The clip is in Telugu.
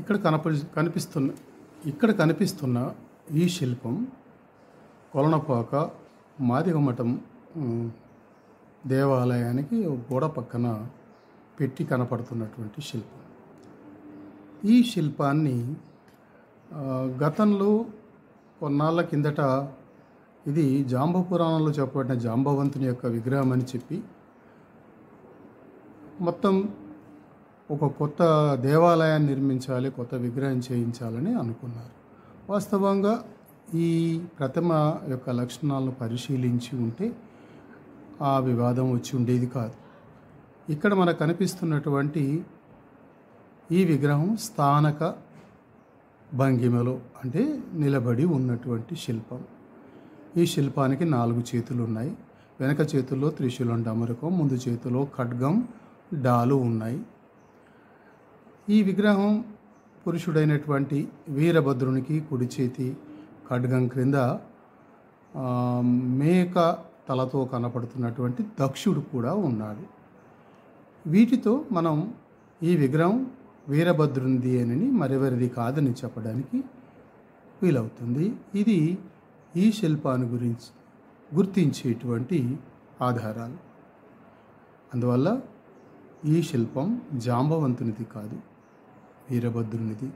ఇక్కడ కనిపిస్తున్న ఇక్కడ కనిపిస్తున్న ఈ శిల్పం కొలనుపాక మాదిగమఠం దేవాలయానికి గోడ పక్కన పెట్టి కనపడుతున్నటువంటి శిల్పం. ఈ శిల్పాన్ని గతంలో కొన్నాళ్ళ కిందట ఇది జాంబ పురాణంలో చెప్పబడిన జాంబవంతుని యొక్క విగ్రహం అని చెప్పి మొత్తం ఒక కొత్త దేవాలయాన్ని నిర్మించాలి, కొత్త విగ్రహం చేయించాలని అనుకున్నారు. వాస్తవంగా ఈ ప్రతిమ యొక్క లక్షణాలను పరిశీలించి ఉంటే ఆ వివాదం వచ్చి ఉండేది కాదు. ఇక్కడ మనకు కనిపిస్తున్నటువంటి ఈ విగ్రహం స్థానక భంగిమలో అంటే నిలబడి ఉన్నటువంటి శిల్పం. ఈ శిల్పానికి 4 చేతులు ఉన్నాయి. వెనక చేతుల్లో త్రిశూలం డమరుకం, ముందు చేతిలో ఖడ్గం డాలు ఉన్నాయి. ఈ విగ్రహం పురుషుడైనటువంటి వీరభద్రునికి కుడి చేతి ఖడ్గం క్రింద మేక తలతో కనపడుతున్నటువంటి దక్షుడు కూడా ఉన్నాడు. వీటితో మనం ఈ విగ్రహం వీరభద్రునిది అని మరెవరిది కాదని చెప్పడానికి వీలవుతుంది. ఇది ఈ శిల్పాన్ని గురించి గుర్తించేటువంటి ఆధారాలు. అందువల్ల ఈ శిల్పం జాంబవంతునిది కాదు, వీరభద్రునిది.